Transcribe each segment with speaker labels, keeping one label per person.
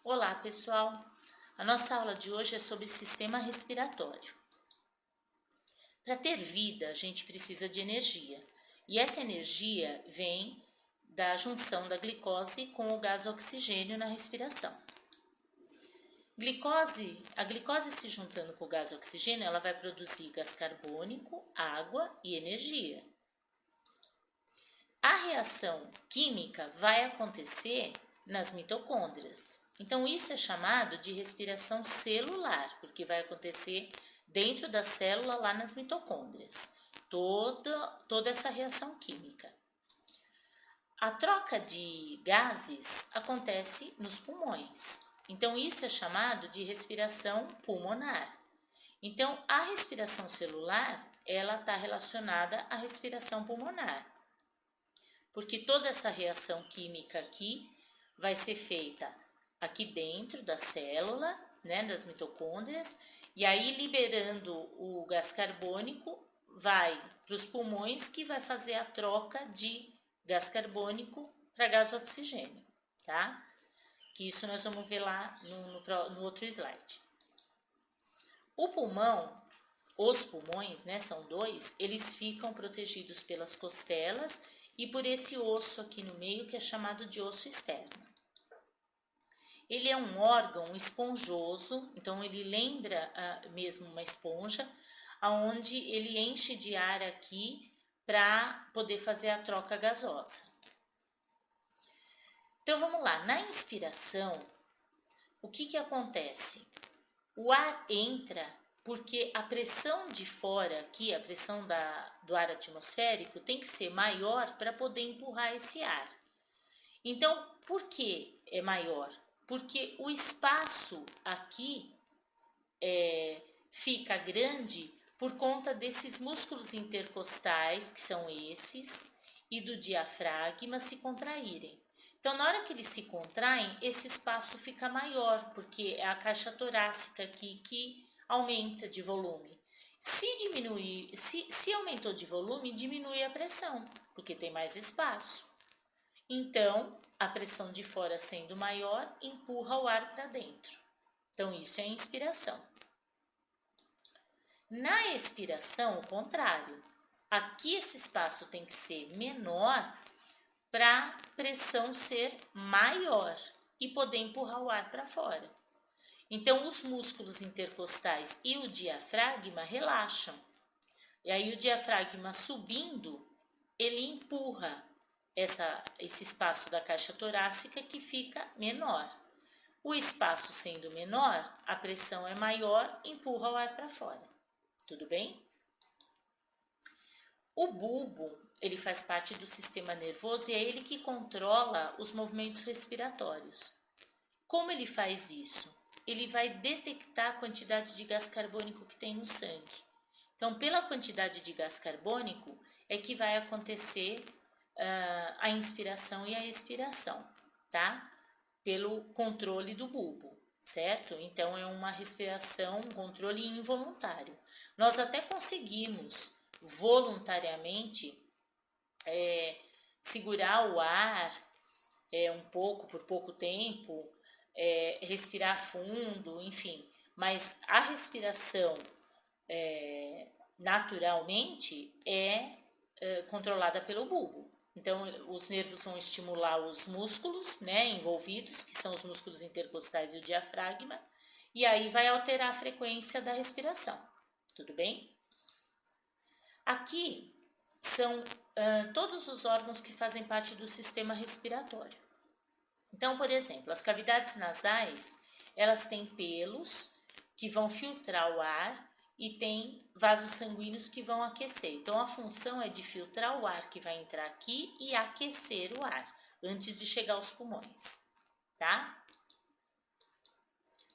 Speaker 1: Olá, pessoal! A nossa aula de hoje é sobre sistema respiratório. Para ter vida, a gente precisa de energia, e essa energia vem da junção da glicose com o gás oxigênio na respiração. A glicose se juntando com o gás oxigênio, ela vai produzir gás carbônico, água e energia. A reação química vai acontecer nas mitocôndrias. Então, isso é chamado de respiração celular, porque vai acontecer dentro da célula, lá nas mitocôndrias, toda essa reação química. A troca de gases acontece nos pulmões. Então, isso é chamado de respiração pulmonar. Então, a respiração celular, ela está relacionada à respiração pulmonar, porque toda essa reação química aqui vai ser feita aqui dentro da célula, né, das mitocôndrias, e aí liberando o gás carbônico, vai para os pulmões, que vai fazer a troca de gás carbônico para gás oxigênio, tá? Que isso nós vamos ver lá no outro slide. Os pulmões, né, são dois, eles ficam protegidos pelas costelas e por esse osso aqui no meio, que é chamado de osso externo. Ele é um órgão esponjoso, então ele lembra mesmo uma esponja, aonde ele enche de ar aqui para poder fazer a troca gasosa. Então vamos lá, na inspiração, o que acontece? O ar entra porque a pressão de fora aqui, a pressão do ar atmosférico, tem que ser maior para poder empurrar esse ar. Então, por que é maior? Porque o espaço aqui fica grande por conta desses músculos intercostais, que são esses, e do diafragma se contraírem. Então, na hora que eles se contraem, esse espaço fica maior, porque é a caixa torácica aqui que aumenta de volume. Se aumentou de volume, diminui a pressão, porque tem mais espaço. Então, a pressão de fora sendo maior, empurra o ar para dentro. Então, isso é a inspiração. Na expiração, o contrário. Aqui esse espaço tem que ser menor para a pressão ser maior e poder empurrar o ar para fora. Então, os músculos intercostais e o diafragma relaxam. E aí, o diafragma subindo, ele empurra esse espaço da caixa torácica, que fica menor. O espaço sendo menor, a pressão é maior, empurra o ar para fora. Tudo bem? O bulbo, ele faz parte do sistema nervoso e é ele que controla os movimentos respiratórios. Como ele faz isso? Ele vai detectar a quantidade de gás carbônico que tem no sangue. Então, pela quantidade de gás carbônico é que vai acontecer a inspiração e a expiração, tá? Pelo controle do bulbo, certo? Então, é uma respiração, um controle involuntário. Nós até conseguimos voluntariamente segurar o ar um pouco, por pouco tempo, respirar fundo, enfim. Mas a respiração naturalmente é controlada pelo bulbo. Então, os nervos vão estimular os músculos, né, envolvidos, que são os músculos intercostais e o diafragma, e aí vai alterar a frequência da respiração. Tudo bem? Aqui são todos os órgãos que fazem parte do sistema respiratório. Então, por exemplo, as cavidades nasais, elas têm pelos que vão filtrar o ar e tem vasos sanguíneos que vão aquecer. Então, a função é de filtrar o ar que vai entrar aqui e aquecer o ar antes de chegar aos pulmões, tá?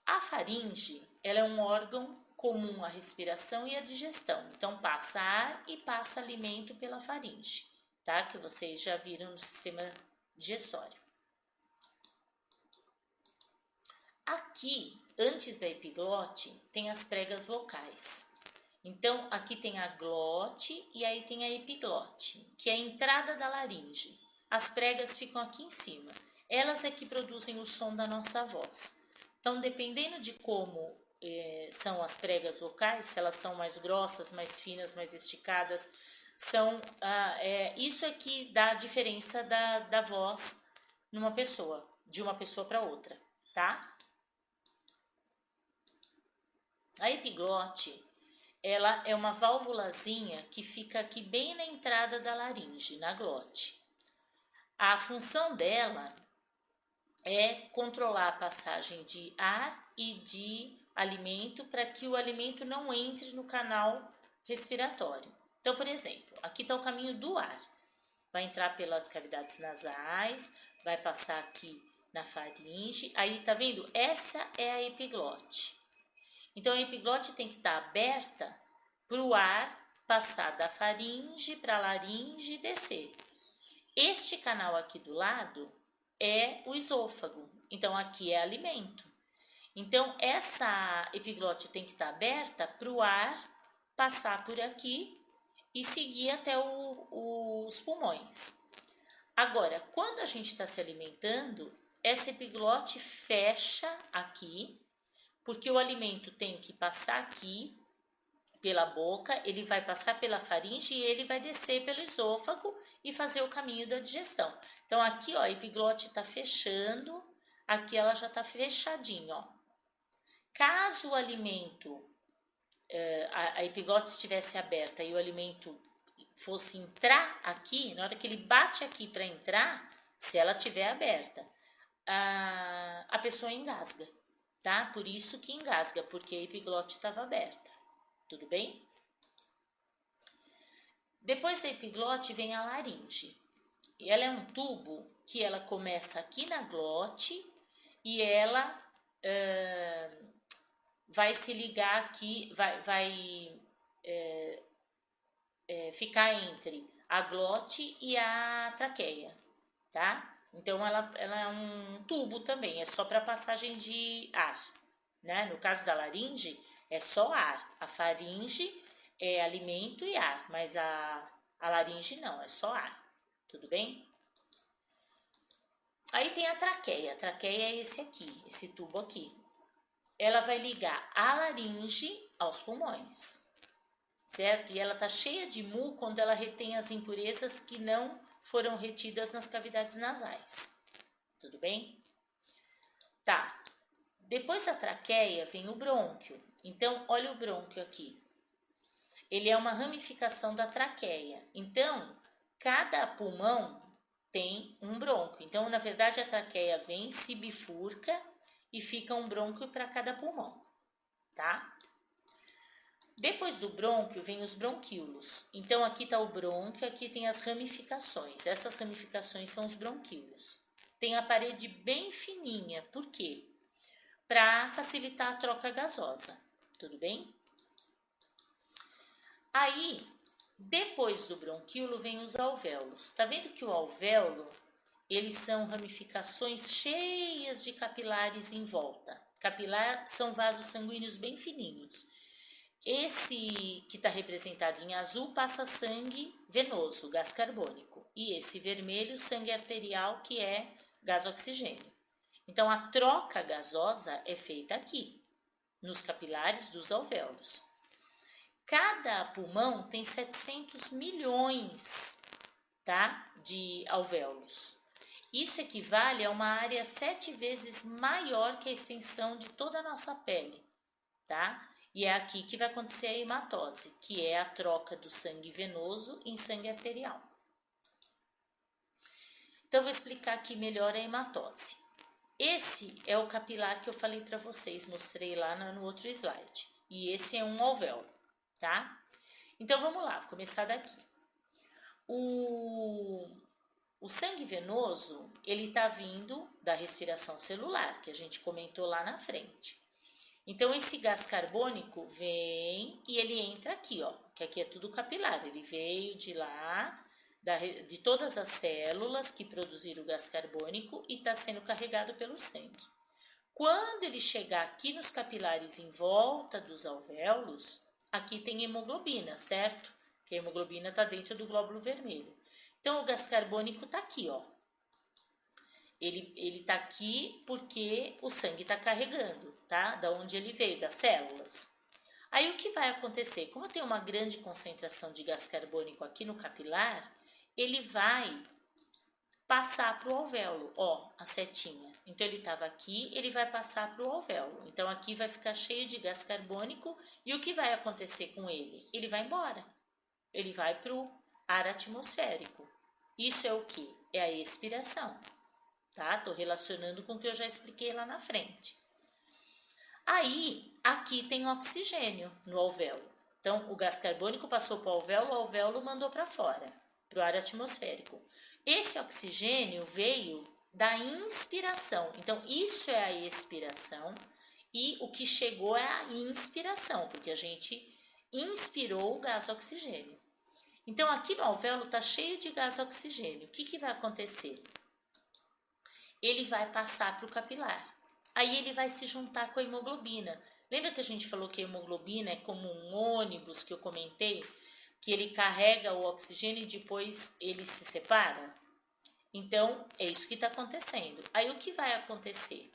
Speaker 1: A faringe, ela é um órgão comum à respiração e à digestão. Então, passa ar e passa alimento pela faringe, tá? Que vocês já viram no sistema digestório. Aqui, antes da epiglote, tem as pregas vocais. Então, aqui tem a glote e aí tem a epiglote, que é a entrada da laringe. As pregas ficam aqui em cima. elas é que produzem o som da nossa voz. Então, dependendo de como são as pregas vocais, se elas são mais grossas, mais finas, mais esticadas, isso é que dá a diferença da voz numa pessoa, de uma pessoa para outra, tá? A epiglote, ela é uma válvulazinha que fica aqui bem na entrada da laringe, na glote. A função dela é controlar a passagem de ar e de alimento para que o alimento não entre no canal respiratório. Então, por exemplo, aqui está o caminho do ar. Vai entrar pelas cavidades nasais, vai passar aqui na faringe. Aí, tá vendo? Essa é a epiglote. Então, a epiglote tem que estar aberta para o ar passar da faringe para a laringe e descer. Este canal aqui do lado é o esôfago, então aqui é alimento. Então, essa epiglote tem que estar aberta para o ar passar por aqui e seguir até os pulmões. Agora, quando a gente está se alimentando, essa epiglote fecha aqui, porque o alimento tem que passar aqui pela boca, ele vai passar pela faringe e ele vai descer pelo esôfago e fazer o caminho da digestão. Então, aqui, ó, a epiglote está fechando, aqui ela já está fechadinha, ó. Caso o alimento, a epiglote estivesse aberta e o alimento fosse entrar aqui, na hora que ele bate aqui para entrar, se ela estiver aberta, a pessoa engasga, tá? Por isso que engasga, porque a epiglote estava aberta. Tudo bem? Depois da epiglote vem a laringe. E ela é um tubo que ela começa aqui na glote e ela vai se ligar aqui, vai ficar entre a glote e a traqueia, tá? Então ela é um tubo também, é só para passagem de ar, né? No caso da laringe, é só ar. A faringe é alimento e ar, mas a laringe não, é só ar. Tudo bem? Aí tem a traqueia é esse aqui, esse tubo aqui. Ela vai ligar a laringe aos pulmões, certo? E ela tá cheia de muco quando ela retém as impurezas que não foram retidas nas cavidades nasais. Tudo bem? Tá. Depois da traqueia vem o brônquio. Então, olha o brônquio aqui. Ele é uma ramificação da traqueia. Então, cada pulmão tem um brônquio. Então, na verdade, a traqueia vem, se bifurca e fica um brônquio para cada pulmão, tá? Depois do brônquio vem os bronquíolos. Então, aqui está o brônquio, aqui tem as ramificações. Essas ramificações são os bronquíolos. Tem a parede bem fininha. Por quê? Para facilitar a troca gasosa. Tudo bem? Aí, depois do bronquíolo, vem os alvéolos. Tá vendo que o alvéolo, eles são ramificações cheias de capilares em volta. Capilar são vasos sanguíneos bem fininhos. Esse que está representado em azul passa sangue venoso, gás carbônico. E esse vermelho, sangue arterial, que é gás oxigênio. Então, a troca gasosa é feita aqui, nos capilares dos alvéolos. Cada pulmão tem 700 milhões, tá, de alvéolos. Isso equivale a uma área 7 vezes maior que a extensão de toda a nossa pele, tá? E é aqui que vai acontecer a hematose, que é a troca do sangue venoso em sangue arterial. Então, eu vou explicar aqui melhor a hematose. Esse é o capilar que eu falei para vocês, mostrei lá no outro slide. E esse é um alvéolo, tá? Então, vamos lá, vou começar daqui. O sangue venoso, ele tá vindo da respiração celular, que a gente comentou lá na frente. Então, esse gás carbônico vem e ele entra aqui, ó, que aqui é tudo capilar. Ele veio de lá, de todas as células que produziram o gás carbônico e está sendo carregado pelo sangue. Quando ele chegar aqui nos capilares em volta dos alvéolos, aqui tem hemoglobina, certo? Que a hemoglobina está dentro do glóbulo vermelho. Então, o gás carbônico está aqui, ó. Ele tá aqui porque o sangue está carregando, tá? Da onde ele veio, das células. Aí o que vai acontecer? Como tem uma grande concentração de gás carbônico aqui no capilar, ele vai passar para o alvéolo, ó, a setinha. Então ele estava aqui, ele vai passar para o alvéolo. Então aqui vai ficar cheio de gás carbônico e o que vai acontecer com ele? Ele vai embora. Ele vai para o ar atmosférico. Isso é o que? É a expiração, tá? Tô relacionando com o que eu já expliquei lá na frente. Aí, aqui tem oxigênio no alvéolo. Então, o gás carbônico passou para o alvéolo mandou para fora, para o ar atmosférico. Esse oxigênio veio da inspiração. Então, isso é a expiração e o que chegou é a inspiração, porque a gente inspirou o gás oxigênio. Então, aqui no alvéolo está cheio de gás oxigênio. O que vai acontecer? Ele vai passar para o capilar. Aí ele vai se juntar com a hemoglobina. Lembra que a gente falou que a hemoglobina é como um ônibus que eu comentei? Que ele carrega o oxigênio e depois ele se separa? Então, é isso que está acontecendo. Aí o que vai acontecer?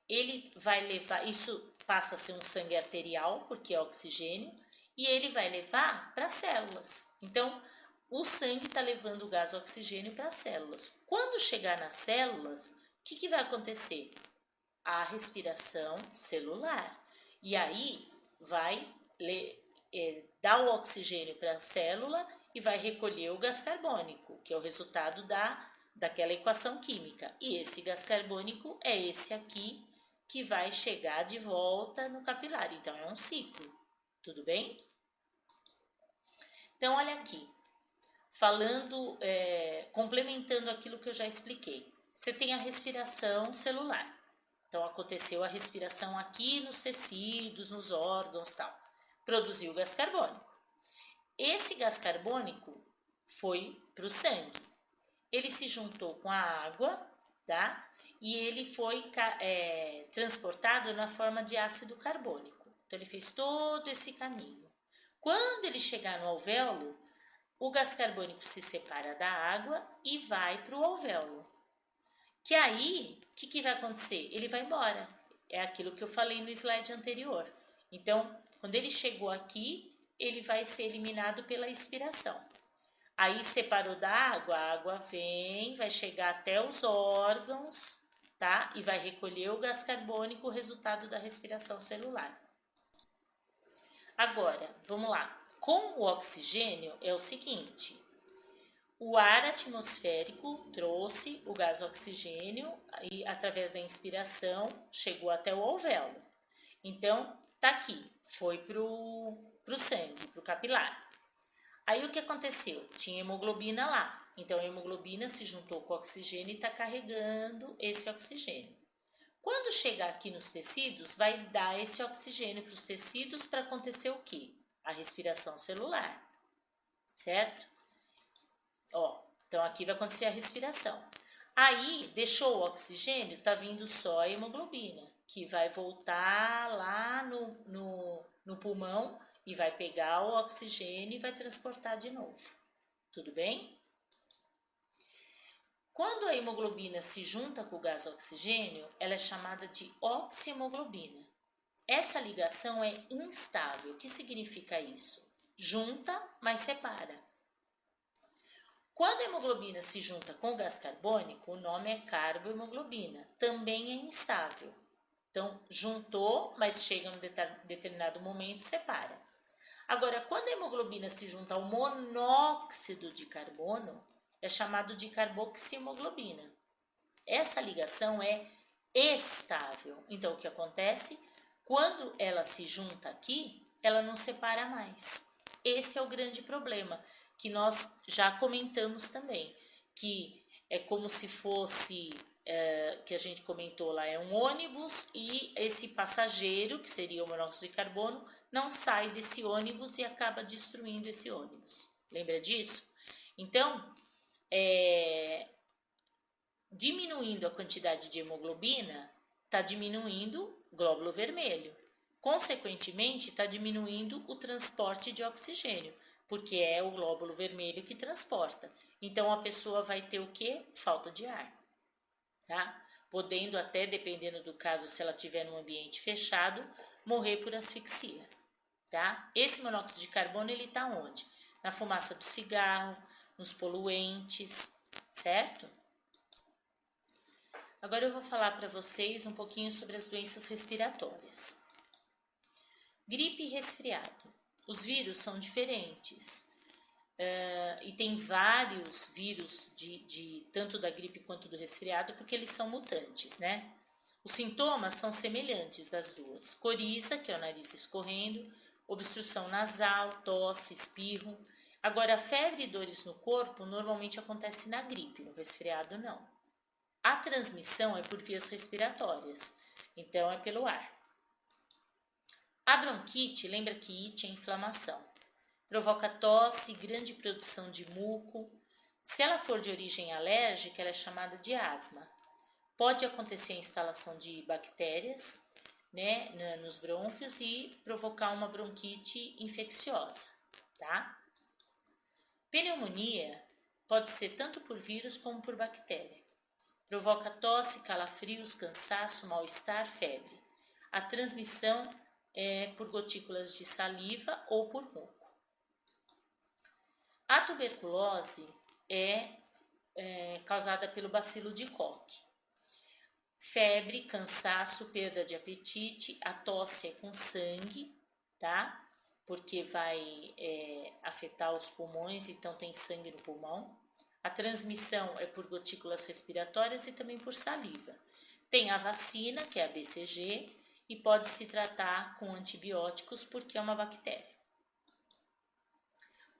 Speaker 1: Ele vai levar, isso passa a ser um sangue arterial, porque é oxigênio, e ele vai levar para as células. Então, o sangue está levando o gás oxigênio para as células. Quando chegar nas células, o que vai acontecer? A respiração celular. E aí vai dar o oxigênio para a célula e vai recolher o gás carbônico, que é o resultado daquela equação química. E esse gás carbônico é esse aqui que vai chegar de volta no capilar. Então, é um ciclo. Tudo bem? Então, olha aqui. Falando, complementando aquilo que eu já expliquei. Você tem a respiração celular. Então, aconteceu a respiração aqui nos tecidos, nos órgãos, tal. Produziu gás carbônico. Esse gás carbônico foi para o sangue. Ele se juntou com a água, tá? E ele foi transportado na forma de ácido carbônico. Então, ele fez todo esse caminho. Quando ele chegar no alvéolo, o gás carbônico se separa da água e vai para o alvéolo. Que aí, o que vai acontecer? Ele vai embora. É aquilo que eu falei no slide anterior. Então, quando ele chegou aqui, ele vai ser eliminado pela expiração. Aí, separou da água, a água vem, vai chegar até os órgãos, tá? E vai recolher o gás carbônico, resultado da respiração celular. Agora, vamos lá. Com o oxigênio é o seguinte... O ar atmosférico trouxe o gás oxigênio e, através da inspiração, chegou até o alvéolo. Então, tá aqui, foi pro sangue, pro capilar. Aí, o que aconteceu? Tinha hemoglobina lá. Então, a hemoglobina se juntou com o oxigênio e está carregando esse oxigênio. Quando chegar aqui nos tecidos, vai dar esse oxigênio para os tecidos para acontecer o quê? A respiração celular, certo? Ó, então aqui vai acontecer a respiração. Aí, deixou o oxigênio, tá vindo só a hemoglobina, que vai voltar lá no pulmão e vai pegar o oxigênio e vai transportar de novo. Tudo bem? Quando a hemoglobina se junta com o gás oxigênio, ela é chamada de oxihemoglobina. Essa ligação é instável. O que significa isso? Junta, mas separa. Quando a hemoglobina se junta com o gás carbônico, o nome é carbohemoglobina, também é instável. Então, juntou, mas chega em um determinado momento e separa. Agora, quando a hemoglobina se junta ao monóxido de carbono, é chamado de carboxihemoglobina. Essa ligação é estável. Então, o que acontece? Quando ela se junta aqui, ela não separa mais. Esse é o grande problema, que nós já comentamos também, que é como se fosse, que a gente comentou lá, é um ônibus e esse passageiro, que seria o monóxido de carbono, não sai desse ônibus e acaba destruindo esse ônibus. Lembra disso? Então, diminuindo a quantidade de hemoglobina, está diminuindo o glóbulo vermelho. Consequentemente, está diminuindo o transporte de oxigênio, porque é o glóbulo vermelho que transporta. Então, a pessoa vai ter o quê? Falta de ar. tá? Podendo até, dependendo do caso, se ela estiver num ambiente fechado, morrer por asfixia, tá? Esse monóxido de carbono, ele tá onde? Na fumaça do cigarro, nos poluentes, certo? Agora eu vou falar para vocês um pouquinho sobre as doenças respiratórias. Gripe e resfriado. Os vírus são diferentes. E tem vários vírus tanto da gripe quanto do resfriado, porque eles são mutantes, né? Os sintomas são semelhantes das duas. Coriza, que é o nariz escorrendo, obstrução nasal, tosse, espirro. Agora, febre e dores no corpo normalmente acontece na gripe, no resfriado não. A transmissão é por vias respiratórias, então é pelo ar. A bronquite, lembra que it é inflamação. Provoca tosse, grande produção de muco. Se ela for de origem alérgica, ela é chamada de asma. Pode acontecer a instalação de bactérias, né, nos brônquios e provocar uma bronquite infecciosa, tá? Pneumonia pode ser tanto por vírus como por bactéria. Provoca tosse, calafrios, cansaço, mal-estar, febre. A transmissão é por gotículas de saliva ou por muco. A tuberculose é causada pelo bacilo de Koch. Febre, cansaço, perda de apetite, a tosse é com sangue, tá? Porque vai afetar os pulmões, então tem sangue no pulmão. A transmissão é por gotículas respiratórias e também por saliva. Tem a vacina, que é a BCG, e pode se tratar com antibióticos porque é uma bactéria.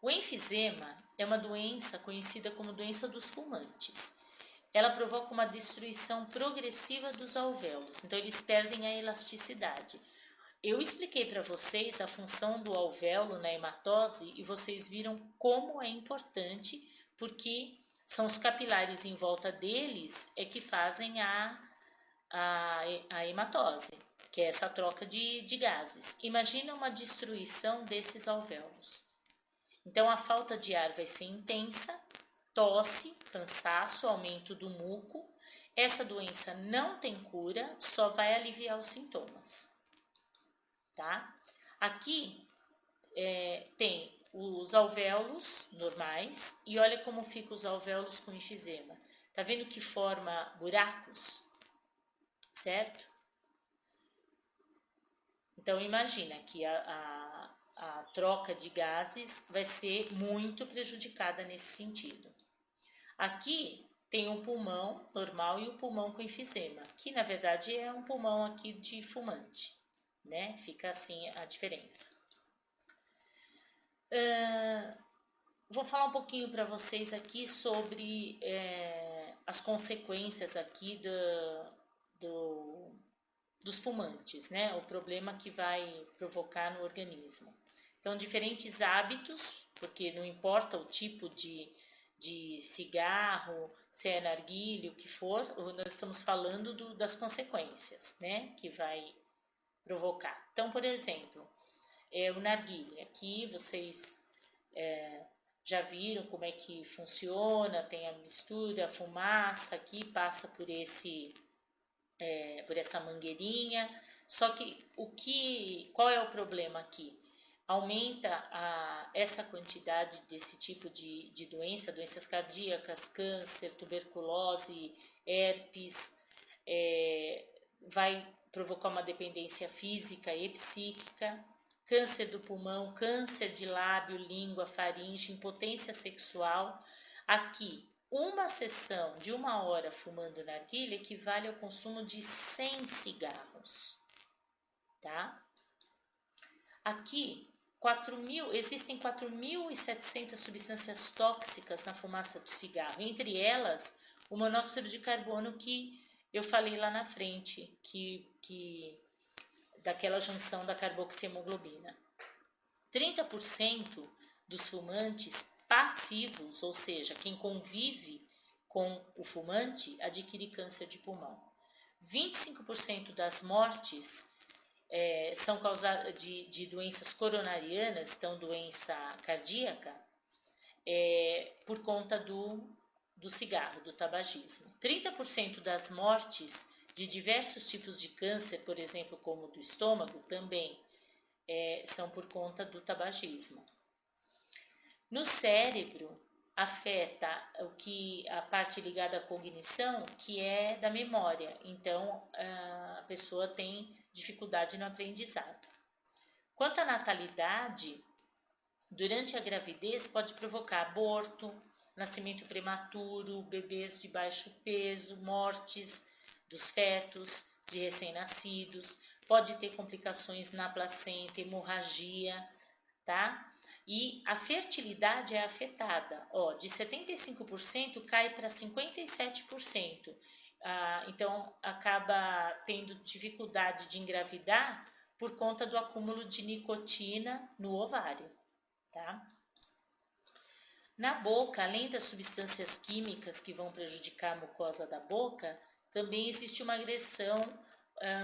Speaker 1: O enfisema é uma doença conhecida como doença dos fumantes. Ela provoca uma destruição progressiva dos alvéolos, então eles perdem a elasticidade. Eu expliquei para vocês a função do alvéolo na hematose e vocês viram como é importante, porque são os capilares em volta deles que fazem a hematose, que é essa troca de gases. Imagina uma destruição desses alvéolos. Então a falta de ar vai ser intensa, tosse, cansaço, aumento do muco. Essa doença não tem cura, só vai aliviar os sintomas, tá? Aqui tem os alvéolos normais e olha como ficam os alvéolos com enfisema. Tá vendo que forma buracos, certo? Então imagina que a troca de gases vai ser muito prejudicada nesse sentido. Aqui tem um pulmão normal e um pulmão com enfisema, que na verdade é um pulmão aqui de fumante, né? Fica assim a diferença. Vou falar um pouquinho para vocês aqui sobre as consequências aqui dos fumantes, né? O problema que vai provocar no organismo. Então, diferentes hábitos, porque não importa o tipo de cigarro, se é narguilé, o que for, nós estamos falando das consequências, né? Que vai provocar. Então, por exemplo, o narguilé, aqui vocês já viram como é que funciona, tem a mistura, a fumaça aqui passa por por essa mangueirinha. Só que qual é o problema aqui? Aumenta essa quantidade desse tipo de doença, doenças cardíacas, câncer, tuberculose, herpes, vai provocar uma dependência física e psíquica, câncer do pulmão, câncer de lábio, língua, faringe, impotência sexual. Aqui, uma sessão de 1 hora fumando narguilé equivale ao consumo de 100 cigarros, tá? Aqui, existem 4.700 substâncias tóxicas na fumaça do cigarro, entre elas o monóxido de carbono que eu falei lá na frente, daquela junção da carboxihemoglobina. 30% dos fumantes passivos, ou seja, quem convive com o fumante, adquire câncer de pulmão. 25% das mortes são causadas de doenças coronarianas, então doença cardíaca, por conta do do cigarro, do tabagismo. 30% das mortes de diversos tipos de câncer, por exemplo, como do estômago, também são por conta do tabagismo. No cérebro, afeta a parte ligada à cognição, que é da memória. Então, a pessoa tem dificuldade no aprendizado. Quanto à natalidade, durante a gravidez pode provocar aborto, nascimento prematuro, bebês de baixo peso, mortes dos fetos, de recém-nascidos, pode ter complicações na placenta, hemorragia, tá? E a fertilidade é afetada, de 75% cai para 57%. Então, acaba tendo dificuldade de engravidar por conta do acúmulo de nicotina no ovário, tá? Na boca, além das substâncias químicas que vão prejudicar a mucosa da boca, também existe uma agressão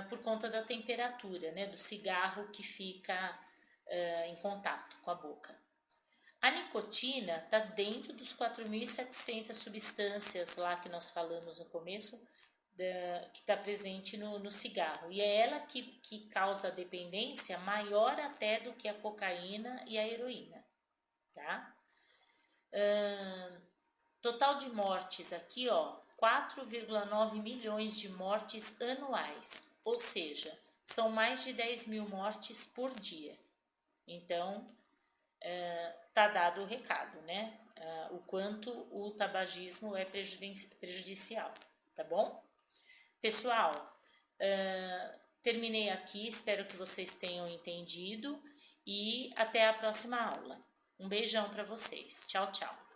Speaker 1: por conta da temperatura, né, do cigarro que fica em contato com a boca. A nicotina está dentro dos 4.700 substâncias lá que nós falamos no começo, que está presente no cigarro. E é ela que causa a dependência maior até do que a cocaína e a heroína, tá? Total de mortes aqui, 4,9 milhões de mortes anuais, ou seja, são mais de 10 mil mortes por dia. Então, tá dado o recado, né? O quanto o tabagismo é prejudicial, tá bom? Pessoal, terminei aqui, espero que vocês tenham entendido e até a próxima aula. Um beijão para vocês. Tchau, tchau.